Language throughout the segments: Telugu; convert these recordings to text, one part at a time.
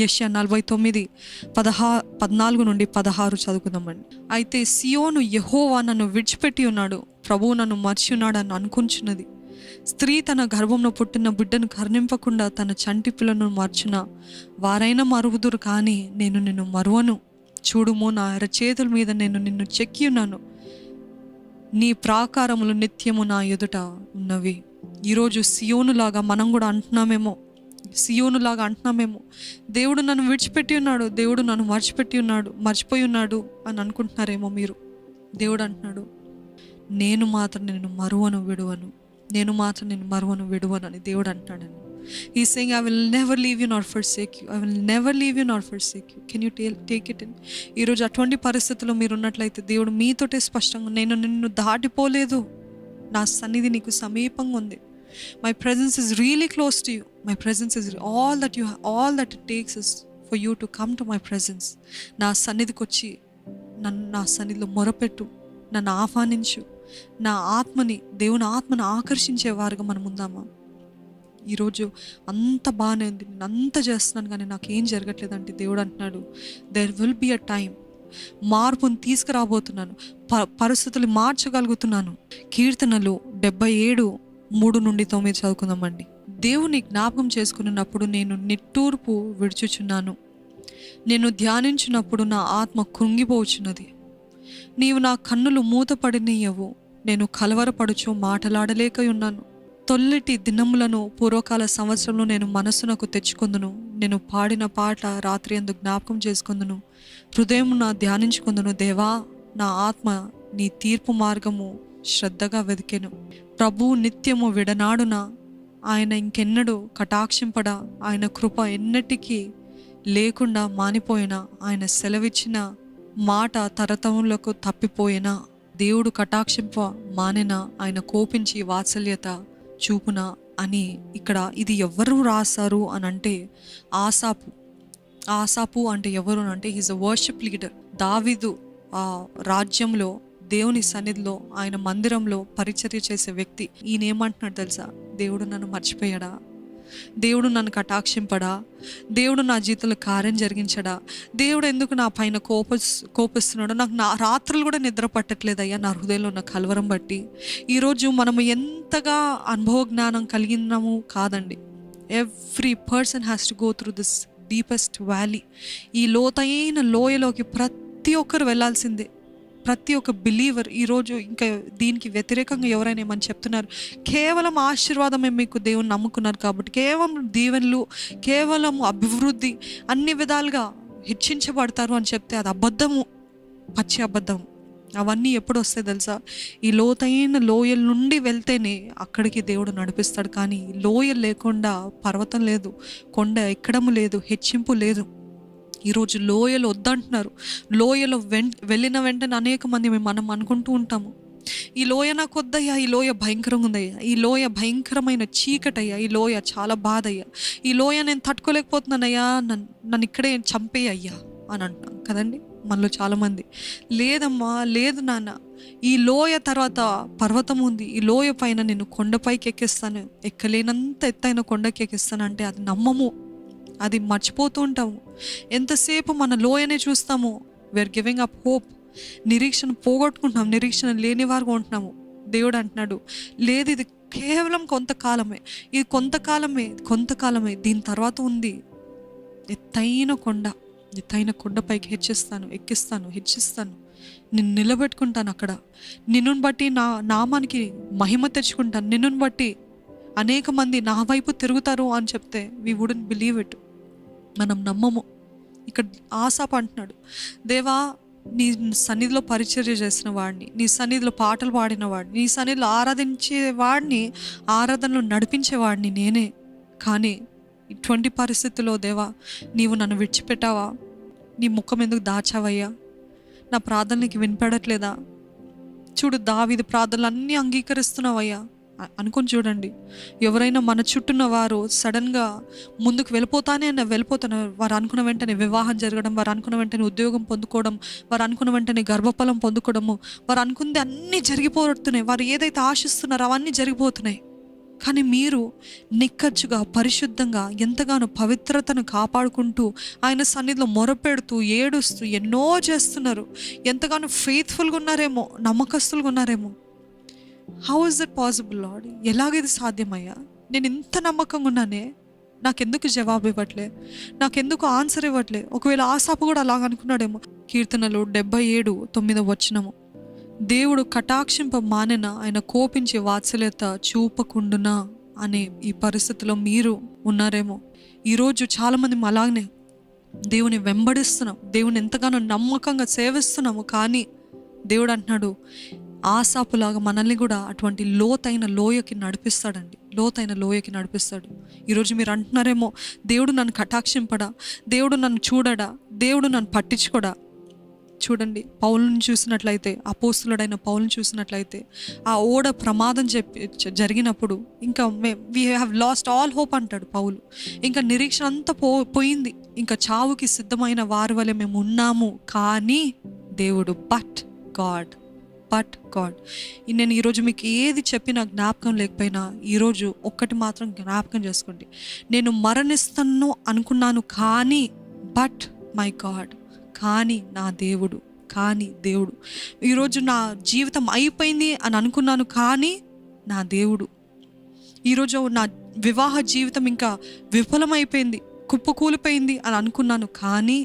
యెషయా 49:14-16 చదువుకుందామండి. అయితే సియోను యెహోవా నన్ను విడిచిపెట్టి ఉన్నాడు, ప్రభువు నన్ను మర్చి ఉన్నాడు అని అనుకుంటున్నది. స్త్రీ తన గర్భంలో పుట్టిన బిడ్డను కరుణింపకుండా తన చంటి పిల్లను మర్చున వారైనా మరుగుదురు, కానీ నేను నిన్ను మరువను. చూడుము, నా అరచేతుల మీద నేను నిన్ను చెక్కి ఉన్నాను, నీ ప్రాకారములు నిత్యము నా ఎదుట ఉన్నవి. ఈరోజు సియోనులాగా మనం కూడా అంటున్నామేమో, దేవుడు నన్ను విడిచిపెట్టి ఉన్నాడు, దేవుడు నన్ను మర్చిపోయి ఉన్నాడు అని అనుకుంటున్నారేమో మీరు. దేవుడు అంటున్నాడు, నేను మాత్రం నిన్ను మరువను విడువను అని దేవుడు అంటున్నాడు. He's saying, I will never leave you nor forsake you. Can you take it in? ఈరోజు అటువంటి పరిస్థితుల్లో మీరు ఉన్నట్లయితే దేవుడు మీతోటే స్పష్టంగా, నేను నిన్ను దాటిపోలేదు, నా సన్నిధి నీకు సమీపంగా ఉంది. My presence is really close to you. My presence is all that it takes is for you to come to my presence. నా సన్నిధికి వచ్చి నా సన్నిధిలో మొరపెట్టు, నన్ను ఆహ్వానించు. దేవుని ఆత్మని ఆకర్షించేవారుగా మనం ఉందామా? ఈరోజు అంత బాగానే ఉంది, నేను అంత చేస్తున్నాను కానీ నాకేం జరగట్లేదంటే దేవుడు అంటున్నాడు, there will be a time, మార్పుని తీసుకురాబోతున్నాను, పరిస్థితులు మార్చగలుగుతున్నాను. కీర్తనలు 77:3-9 చదువుకుందామండి. దేవుని జ్ఞాపకం చేసుకున్నప్పుడు నేను నిట్టూర్పు విడుచుచున్నాను, నేను ధ్యానించినప్పుడు నా ఆత్మ కృంగిపోవచ్చున్నది. నీవు నా కన్నులు మూతపడినయ్యవు, నేను కలవరపడుచు మాటలాడలేక ఉన్నాను. తొల్లిటి దినములను పూర్వకాల సంవత్సరంలో నేను మనస్సునకు తెచ్చుకొందును. నేను పాడిన పాట రాత్రి అందు జ్ఞాపకం చేసుకొందును, హృదయం నా ధ్యానించుకొందును. దేవా, నా ఆత్మ నీ తీర్పు మార్గము శ్రద్ధగా వెదికెను. ప్రభువు నిత్యము విడనాడున, ఆయన ఇంకెన్నడూ కటాక్షింపడా, ఆయన కృప ఎన్నటికీ లేకుండా మానిపోయినా, ఆయన సెలవిచ్చిన మాట తరతములకు తప్పిపోయినా, దేవుడు కటాక్షింప మానెనా, ఆయన కోపించి వాత్సల్యత చూపున అని ఇక్కడ ఇది ఎవరు రాశారు అని అంటే ఆసాపు అంటే ఎవరు అంటే హీజ్ అ వర్షిప్ లీడర్. దావీదు ఆ రాజ్యంలో దేవుని సన్నిధిలో ఆయన మందిరంలో పరిచర్య చేసే వ్యక్తి. ఈయన ఏమంటున్నాడు తెలుసా? దేవుడు నన్ను మర్చిపోయాడా? దేవుడు నన్ను కటాక్షింపడా? దేవుడు నా జీవితంలో కార్యం జరిగించడా? దేవుడు ఎందుకు నా పైన కోపిస్తున్నాడు? నాకు నా రాత్రులు కూడా నిద్ర పట్టట్లేదయ్యా, నా హృదయంలో ఉన్న కలవరం బట్టి. ఈరోజు మనము ఎంతగా అనుభవ జ్ఞానం కలిగినాము కాదండి. Every person has to go through this deepest valley. ఈ లోతైన లోయలోకి ప్రతి ఒక్కరు వెళ్ళాల్సిందే. ప్రతి ఒక్క బిలీవర్ ఈరోజు ఇంకా దీనికి వ్యతిరేకంగా ఎవరైనా ఏమని చెప్తున్నారు, కేవలం ఆశీర్వాదమే మీకు దేవుని నమ్ముకున్నారు కాబట్టి, కేవలం దీవెనలు, కేవలం అభివృద్ధి, అన్ని విధాలుగా హెచ్చించబడతారు అని చెప్తే అది అబద్ధము, పచ్చి అబద్ధము. అవన్నీ ఎప్పుడు వస్తాయి తెలుసా? ఈ లోతైన లోయల నుండి వెళ్తేనే అక్కడికి దేవుడు నడిపిస్తాడు. కానీ లోయలు లేకుండా పర్వతం లేదు, కొండ ఎక్కడము లేదు, హెచ్చింపు లేదు. ఈరోజు లోయలు వద్దంటున్నారు. లోయలో వెళ్ళిన వెంటనే అనేక మంది మనం అనుకుంటూ ఉంటాము, ఈ లోయ నాకు వద్దయ్యా, ఈ లోయ భయంకరంగా ఉందయ్యా, ఈ లోయ భయంకరమైన చీకటయ్యా, ఈ లోయ చాలా బాధ అయ్యా, ఈ లోయ నేను తట్టుకోలేకపోతున్నానయ్యా, నన్ను ఇక్కడే చంపేయ్యా అని అంటున్నాం కదండి మనలో చాలామంది. లేదమ్మా, లేదు నాన్న, ఈ లోయ తర్వాత పర్వతం ఉంది, ఈ లోయ పైన నేను కొండపైకి ఎక్కిస్తాను, ఎక్కలేనంత ఎత్తైన కొండకి ఎక్కిస్తాను అంటే అది నమ్మము, అది మర్చిపోతూ ఉంటాము. ఎంతసేపు మన లోయనే చూస్తాము. We're giving up hope. నిరీక్షణ పోగొట్టుకుంటున్నాం, నిరీక్షణ లేని వారుగా ఉంటున్నాము. దేవుడు అంటున్నాడు, లేదు, ఇది కేవలం కొంతకాలమే, ఇది కొంతకాలమే, దీని తర్వాత ఉంది ఎత్తైన కొండపైకి హెచ్చిస్తాను, నిన్ను నిలబెట్టుకుంటాను అక్కడ, నిన్ను బట్టి నా నామానికి మహిమ తెచ్చుకుంటాను, నిన్ను బట్టి అనేక మంది నా వైపు తిరుగుతారు అని చెప్తే వి వుడెంట్ బిలీవ్ ఇట్. మనం నమ్మము. ఇక్కడ ఆసాపు అంటున్నాడు, దేవా, నీ సన్నిధిలో పరిచర్య చేసిన వాడిని, నీ సన్నిధిలో పాటలు పాడిన వాడిని, నీ సన్నిధిలో ఆరాధించే వాడిని, ఆరాధనలో నడిపించేవాడిని నేనే. కానీ ఇటువంటి పరిస్థితుల్లో దేవా, నీవు నన్ను విడిచిపెట్టావా? నీ ముఖం ఎందుకు దాచావయ్యా? నా ప్రార్థనలకి వినపడట్లేదా? చూడు, దావీదు ప్రార్థనలు అన్నీ అంగీకరిస్తున్నావయ్యా అనుకొని చూడండి. ఎవరైనా మన చుట్టూన్న వారు సడన్గా ముందుకు వెళ్ళిపోతున్నారు. వారు అనుకున్న వెంటనే వివాహం జరగడం, వారు అనుకున్న వెంటనే ఉద్యోగం పొందుకోవడం, వారు అనుకున్న వెంటనే గర్భఫలం పొందుకోవడము, వారు అనుకుంది అన్నీ జరిగిపోతున్నాయి. వారు ఏదైతే ఆశిస్తున్నారో అవన్నీ జరిగిపోతున్నాయి. కానీ మీరు నిక్కచ్చుగా పరిశుద్ధంగా ఎంతగానో పవిత్రతను కాపాడుకుంటూ ఆయన సన్నిధిలో మొరపెడుతూ ఏడుస్తూ ఎన్నో చేస్తున్నారు. ఎంతగానో ఫెయిత్ఫుల్గా ఉన్నారేమో, నమ్మకస్తులుగా ఉన్నారేమో. How is it possible lord? ఎలాగ ఇది సాధ్యమయ్యా? నేను ఇంత నమ్మకంగా ఉన్నానే, నాకెందుకు జవాబు ఇవ్వట్లే, నాకెందుకు ఆన్సర్ ఇవ్వట్లే? ఒకవేళ ఆసాపు కూడా అలాగ అనుకున్నాడేమో. కీర్తనలు 77:9 దేవుడు కటాక్షింప మానెన, ఆయన కోపించి వాత్సల్యత చూపకుండునా అనే ఈ పరిస్థితిలో మీరు ఉన్నారేమో. ఈరోజు చాలామంది అలాగనే దేవుని వెంబడిస్తున్నాం, దేవుని ఎంతగానో నమ్మకంగా సేవిస్తున్నాము. కానీ దేవుడు అంటున్నాడు, ఆసాపులాగా మనల్ని కూడా అటువంటి లోతైన లోయకి నడిపిస్తాడండి, లోతైన లోయకి నడిపిస్తాడు. ఈరోజు మీరు అంటున్నారేమో, దేవుడు నన్ను కటాక్షింపడా, దేవుడు నన్ను చూడడా, దేవుడు నన్ను పట్టించుకోడా. చూడండి, పౌలుని చూసినట్లయితే, అపోస్తులుడైన పౌలుని చూసినట్లయితే, ఆ ఓడ ప్రమాదం జరిగినప్పుడు ఇంకా we have lost all hope అంటాడు పౌలు. ఇంకా నిరీక్షణ అంతా పోయింది, ఇంకా చావుకి సిద్ధమైన వారి వలె మేము ఉన్నాము. కానీ దేవుడు బట్ గాడ్. నేను ఈరోజు మీకు ఏది చెప్పినా జ్ఞాపకం లేకపోయినా ఈరోజు ఒక్కటి మాత్రం జ్ఞాపకం చేసుకోండి. నేను మరణిస్తాను అనుకున్నాను, కానీ బట్ మై గాడ్, కానీ నా దేవుడు, కానీ దేవుడు. ఈరోజు నా జీవితం అయిపోయింది అని అనుకున్నాను, కానీ నా దేవుడు. ఈరోజు నా వివాహ జీవితం ఇంకా విఫలమైపోయింది, కుప్పకూలిపోయింది అని అనుకున్నాను, కానీ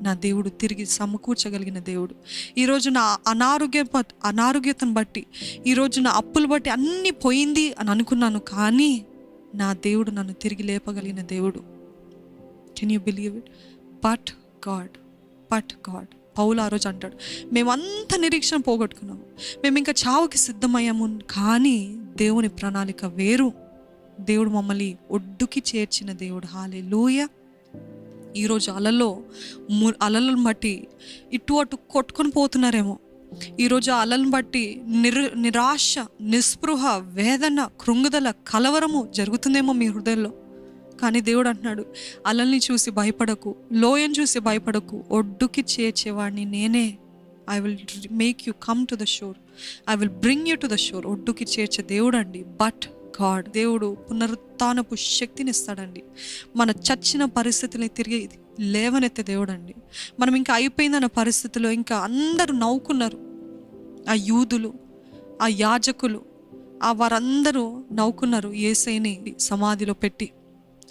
నా దేవుడు తిరిగి సమకూర్చగలిగిన దేవుడు. ఈరోజు నా అనారోగ్యతను బట్టి, ఈరోజు నా అప్పులు బట్టి అన్నీ పోయింది అని అనుకున్నాను, కానీ నా దేవుడు నన్ను తిరిగి లేపగలిగిన దేవుడు. Can you believe it? But God. పౌలు ఆ రోజు అంటాడు, మేమంతా నిరీక్షణ పోగొట్టుకున్నాము, మేము ఇంకా చావుకి సిద్ధమయ్యాము, కానీ దేవుని ప్రణాళిక వేరు. దేవుడు మమ్మల్ని ఒడ్డుకి చేర్చిన దేవుడు. హల్లెలూయా. ఈరోజు అలలను బట్టి ఇటు అటు కొట్టుకొని పోతున్నారేమో. ఈరోజు అలలను బట్టి నిరాశ, నిస్పృహ, వేదన, కృంగుదల, కలవరము జరుగుతుందేమో మీ హృదయంలో. కానీ దేవుడు అంటున్నాడు, అలల్ని చూసి భయపడకు, లోయను చూసి భయపడకు, ఒడ్డుకి చేర్చేవాడిని నేనే. I will make you come to the shore, I will bring you to the shore. ఒడ్డుకి చేర్చే దేవుడు అండి. But God. దేవుడు పునరుత్థానపు శక్తిని ఇస్తాడండి. మన చచ్చిన పరిస్థితుల్ని తిరిగి లేవనెత్తే దేవుడు అండి. మనం ఇంకా అయిపోయిందన్న పరిస్థితిలో ఇంకా అందరూ నవ్వుకున్నారు. ఆ యూదులు, ఆ యాజకులు, వారందరూ నవ్వుకున్నారు యేసయ్యని సమాధిలో పెట్టి.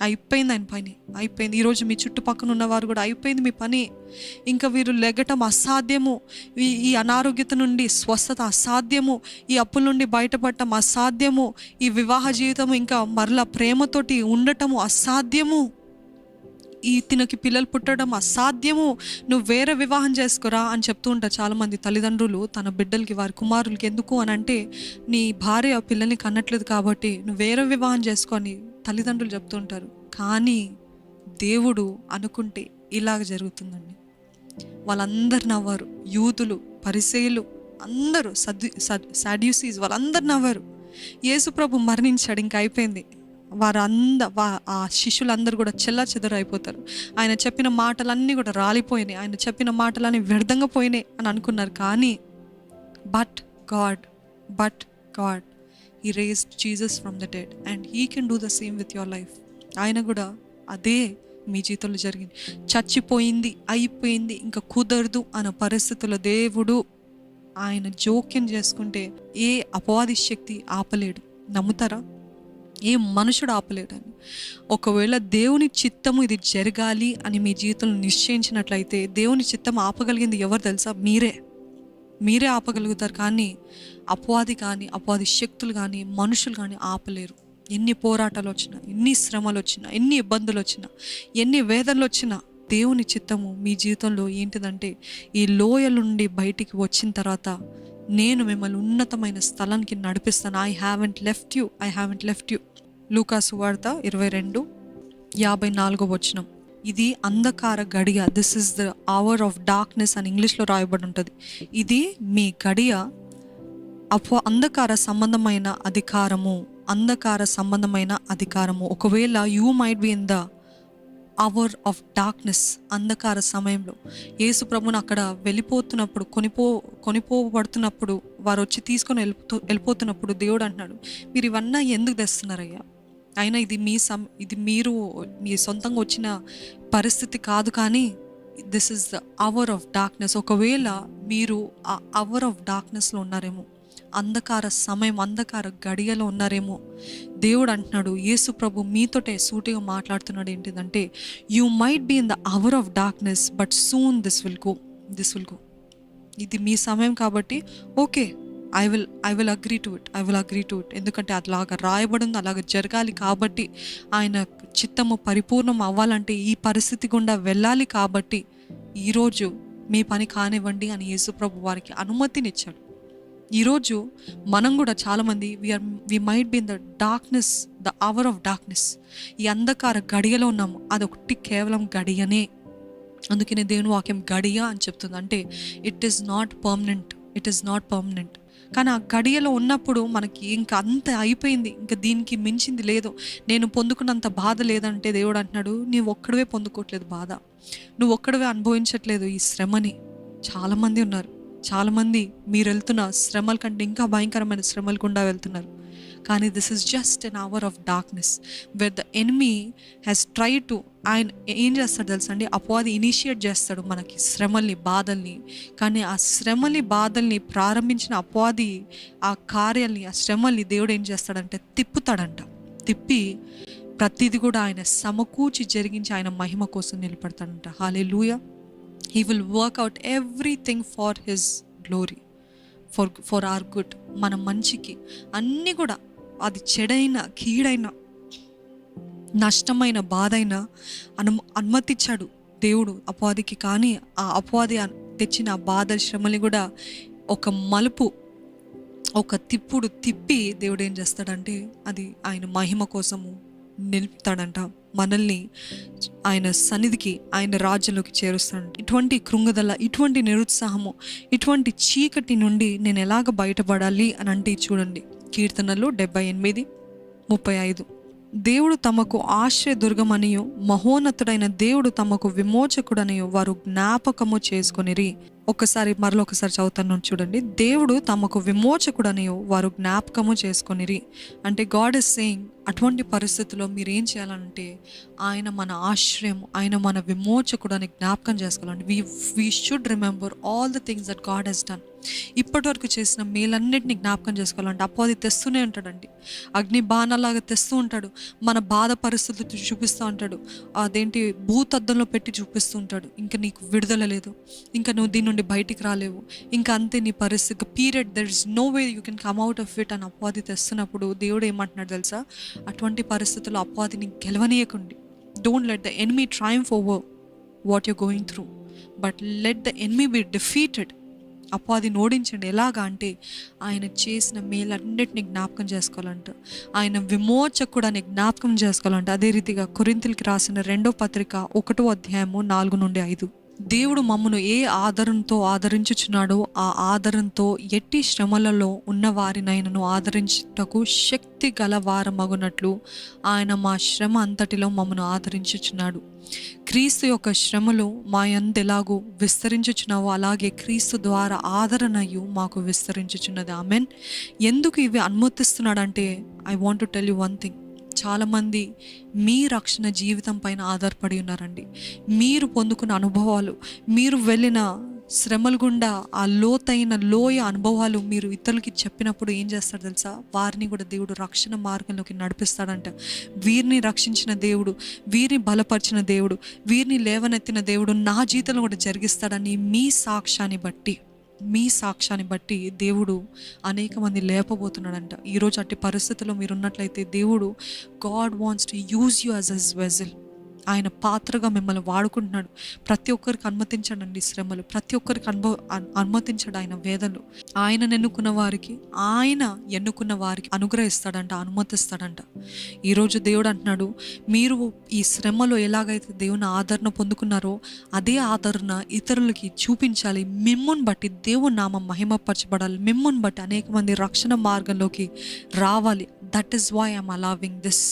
అయిపోయింది ఆయన పని, అయిపోయింది. ఈరోజు మీ చుట్టుపక్కల ఉన్నవారు కూడా అయిపోయింది మీ పని, ఇంకా వీరు లెగటం అసాధ్యము, ఈ అనారోగ్యత నుండి స్వస్థత అసాధ్యము, ఈ అప్పుల నుండి బయటపడటం అసాధ్యము, ఈ వివాహ జీవితము ఇంకా మరలా ప్రేమతోటి ఉండటము అసాధ్యము, తినకి పిల్లలు పుట్టడం అసాధ్యము, నువ్వు వేరే వివాహం చేసుకోరా అని చెప్తూ ఉంటారు చాలామంది తల్లిదండ్రులు తన బిడ్డలకి, వారి కుమారులకి. ఎందుకు అని అంటే, నీ భార్య పిల్లల్ని కన్నట్లేదు కాబట్టి నువ్వు వేరే వివాహం చేసుకొని తల్లిదండ్రులు చెప్తూ ఉంటారు. కానీ దేవుడు అనుకుంటే ఇలాగ జరుగుతుందండి. వాళ్ళందరు నవ్వారు. యూదులు, పరిసయ్యులు అందరూ, సాడ్యూసీస్ వాళ్ళందరు నవ్వారు. యేసు ప్రభు మరణించాడు, ఇంకా అయిపోయింది. ఆ శిష్యులందరూ కూడా చెల్లాచెదరు అయిపోతారు. ఆయన చెప్పిన మాటలన్నీ కూడా రాలిపోయినాయి, ఆయన చెప్పిన మాటలన్నీ వ్యర్థంగా పోయినాయి అని అనుకున్నారు. కానీ but God He raised Jesus from the dead and He can do the same with your life. ఆయన కూడా అదే మీ జీవితంలో జరిగింది. చచ్చిపోయింది, అయిపోయింది, ఇంకా కుదరదు అన్న పరిస్థితుల్లో దేవుడు ఆయన జోక్యం చేసుకుంటే ఏ అపవాది శక్తి ఆపలేడు. నమ్ముతారా? ఏ మనుషుడు ఆపలేడని. ఒకవేళ దేవుని చిత్తము ఇది జరగాలి అని మీ జీవితంలో నిశ్చయించినట్లయితే దేవుని చిత్తం ఆపగలిగింది ఎవరు తెలుసా? మీరే ఆపగలుగుతారు. కానీ అపవాది కానీ, అపవాది శక్తులు కానీ, మనుషులు కానీ ఆపలేరు. ఎన్ని పోరాటాలు వచ్చినా, ఎన్ని శ్రమలు వచ్చినా, ఎన్ని ఇబ్బందులు వచ్చినా, ఎన్ని వేదనలు వచ్చినా, దేవుని చిత్తము మీ జీవితంలో ఏంటిదంటే, ఈ లోయల నుండి బయటికి వచ్చిన తర్వాత నేను మిమ్మల్ని ఉన్నతమైన స్థలానికి నడిపిస్తాను. I haven't left you. లూకాసు వార్త 22:54 ఇది అంధకార గడియ. This is the hour of darkness అని ఇంగ్లీష్లో రాయబడి ఉంటుంది. ఇది మీ గడియ. అంధకార సంబంధమైన అధికారము. ఒకవేళ you might be in the hour of darkness, అంధకార సమయంలో యేసు ప్రభుని అక్కడ వెళ్ళిపోతున్నప్పుడు కొనిపోబడుతున్నప్పుడు వారు వచ్చి తీసుకొని వెళ్ళిపోతున్నప్పుడు దేవుడు అంటున్నాడు, మీరు ఇవన్నీ ఎందుకు తెస్తున్నారయ్యా? అయినా ఇది మీరు మీ సొంతంగా వచ్చిన పరిస్థితి కాదు, కానీ this is the hour of darkness. ఒకవేళ మీరు ఆ అవర్ ఆఫ్ డార్క్నెస్లో ఉన్నారేమో, అంధకార సమయం, అంధకార గడియలో ఉన్నారేమో, దేవుడు అంటున్నాడు, యేసు ప్రభు మీతోటే సూటిగా మాట్లాడుతున్నాడు. ఏంటిదంటే, you might be in the hour of darkness but soon this will go. ఇది మీ సమయం కాబట్టి okay, I will agree to it. ఎందుకంటే అలాగా రాయబడింది, అలాగ జరగాలి కాబట్టి, ఆయన చిత్తము పరిపూర్ణం అవ్వాలంటే ఈ పరిస్థితి గుండా వెళ్ళాలి కాబట్టి ఈరోజు మీ పని కానివ్వండి అని యేసుప్రభు వారికి అనుమతినిచ్చాడు. ఈరోజు మనం కూడా చాలామంది we might be in the darkness, the hour of darkness. ఈ అంధకార గడియలో ఉన్నాము. అదొకటి కేవలం గడియనే. అందుకనే దేవుని వాక్యం గడియ అని చెప్తుంది. అంటే ఇట్ ఈస్ నాట్ పర్మనెంట్. కానీ ఆ గడియలో ఉన్నప్పుడు మనకి ఇంకా అంత అయిపోయింది, ఇంకా దీనికి మించింది లేదు, నేను పొందుకున్నంత బాధ లేదంటే దేవుడు అంటున్నాడు, నువ్వు ఒక్కడవే పొందుకోవట్లేదు బాధ, నువ్వు ఒక్కడవే అనుభవించట్లేదు ఈ శ్రమని. చాలామంది ఉన్నారు. చాలామంది మీరు వెళ్తున్న శ్రమల కంటే ఇంకా భయంకరమైన శ్రమల గుండా వెళ్తున్నారు. కానీ this is just an hour of darkness where the enemy has try to, ఆయన ఏం చేస్తాడు తెలుసా అండి, అపవాది ఇనిషియేట్ చేస్తాడు మనకి శ్రమల్ని, బాధల్ని. కానీ ఆ శ్రమల్ని, బాధల్ని ప్రారంభించిన అపవాది ఆ కార్యాల్ని, ఆ శ్రమల్ని దేవుడు ఏం చేస్తాడంటే తిప్పి ప్రతిది కూడా ఆయన సమకూర్చి జరిగించి ఆయన మహిమ కోసం నిలబడతాడంట. హల్లెలూయా. He will work out everything for his glory, for our good. మన మంచికి అన్నీ కూడా, అది చెడైన, కీడైన, నష్టమైన, బాధైన అనుమతించాడు దేవుడు అపవాదికి. కానీ ఆ అపవాది తెచ్చిన బాధ, శ్రమని కూడా ఒక మలుపు, ఒక తిప్పి దేవుడు ఏం చేస్తాడంటే అది ఆయన మహిమ కోసము నిలుపుతాడంట. మనల్ని ఆయన సన్నిధికి, ఆయన రాజ్యంలోకి చేరుస్తాడు. ఇటువంటి కృంగదల, ఇటువంటి నిరుత్సాహము, ఇటువంటి చీకటి నుండి నేను ఎలాగ బయటపడాలి అని అంటే చూడండి, కీర్తనలు 78:35. దేవుడు తమకు ఆశ్రయదుర్గమనియు మహోన్నతుడైన దేవుడు తమకు విమోచకుడనియు వారు జ్ఞాపకము చేసుకొనిరి. మరొకసారి చదువుతాను చూడండి. దేవుడు తమకు విమోచకుడనియు వారు జ్ఞాపకము చేసుకొనిరి. అంటే గాడ్ ఇస్ సేయింగ్, అటువంటి పరిస్థితుల్లో మీరు ఏం చేయాలంటే ఆయన మన ఆశ్రయం, ఆయన మన విమోచకుడు అని జ్ఞాపకం చేసుకోవాలండి. We should remember all the things that God has done. ఇప్పటి వరకు చేసిన మేలన్నిటిని జ్ఞాపకం చేసుకోవాలంటే అపవాది తెస్తూనే ఉంటాడండి, అగ్ని బాణాలాగా తెస్తూ ఉంటాడు. మన బాధ పరిస్థితులు చూపిస్తూ ఉంటాడు, అదేంటి భూతద్దంలో పెట్టి చూపిస్తూ ఉంటాడు. ఇంకా నీకు విడుదల లేదు, ఇంకా నువ్వు దీని నుండి బయటికి రాలేవు, ఇంకా అంతే నీ పరిస్థితి, period, there is no way you can come out of it అని అపవాది తెస్తున్నప్పుడు దేవుడు ఏమంటున్నాడు తెలుసా, అటువంటి పరిస్థితుల్లో అపవాదిని గెలవనీయకండి. Don't let the enemy triumph over what you going through, but let the enemy be defeated. అపవాదిని ఓడించండి. ఎలాగా అంటే ఆయన చేసిన మేలన్నిటిని జ్ఞాపకం చేసుకోవాలంట, ఆయన విమోచకుడని జ్ఞాపకం చేసుకోవాలంట. అదే రీతిగా కొరింథీయులకు రాసిన 2వ పత్రిక 1వ అధ్యాయము 4-5. దేవుడు మమ్మను ఏ ఆదరణతో ఆదరించుచున్నాడో ఆ ఆదరణతో ఎట్టి శ్రమలలో ఉన్న వారినైనను ఆదరించుటకు శక్తి గల వారమగునట్లు ఆయన మా శ్రమ అంతటిలో మమ్మను ఆదరించుచున్నాడు. క్రీస్తు యొక్క శ్రమలు మా యందు ఎలాగూ విస్తరించుచున్నావో అలాగే క్రీస్తు ద్వారా ఆదరణయు మాకు విస్తరించుచున్నది. ఆమెన్. ఎందుకు ఇవి అనుమతిస్తున్నాడంటే, I want to tell you one thing. చాలామంది మీ రక్షణ జీవితం పైన ఆధారపడి ఉన్నారండి. మీరు పొందుకున్న అనుభవాలు, మీరు వెళ్ళిన శ్రమల గుండా ఆ లోతైన లోయ అనుభవాలు మీరు ఇతరులకి చెప్పినప్పుడు ఏం చేస్తాడు తెలుసా, వారిని కూడా దేవుడు రక్షణ మార్గంలోకి నడిపిస్తాడంట. వీరిని రక్షించిన దేవుడు, వీరిని బలపరిచిన దేవుడు, వీరిని లేవనెత్తిన దేవుడు నా జీవితంలో కూడా జరిగిస్తాడని మీ సాక్ష్యాన్ని బట్టి దేవుడు అనేక మంది లేపబోతున్నాడంట. ఈరోజు అట్టి పరిస్థితుల్లో మీరు ఉన్నట్లయితే దేవుడు, God wants to use you as his vessel. ఆయన పాత్రగా మిమ్మల్ని వాడుకుంటున్నాడు. ప్రతి ఒక్కరికి అనుమతించడండి శ్రమలు, ప్రతి ఒక్కరికి అనుమతించడు ఆయన వేదనలు. ఆయన ఎన్నుకున్న వారికి అనుగ్రహిస్తాడంట, అనుమతిస్తాడంట. ఈరోజు దేవుడు అంటున్నాడు, మీరు ఈ శ్రమలో ఎలాగైతే దేవుని ఆదరణ పొందుకున్నారో అదే ఆదరణ ఇతరులకి చూపించాలి. మిమ్ముని బట్టి దేవుని నామం మహిమపరచబడాలి. మిమ్ముని బట్టి అనేక మంది రక్షణ మార్గంలోకి రావాలి. That is why I'm allowing this.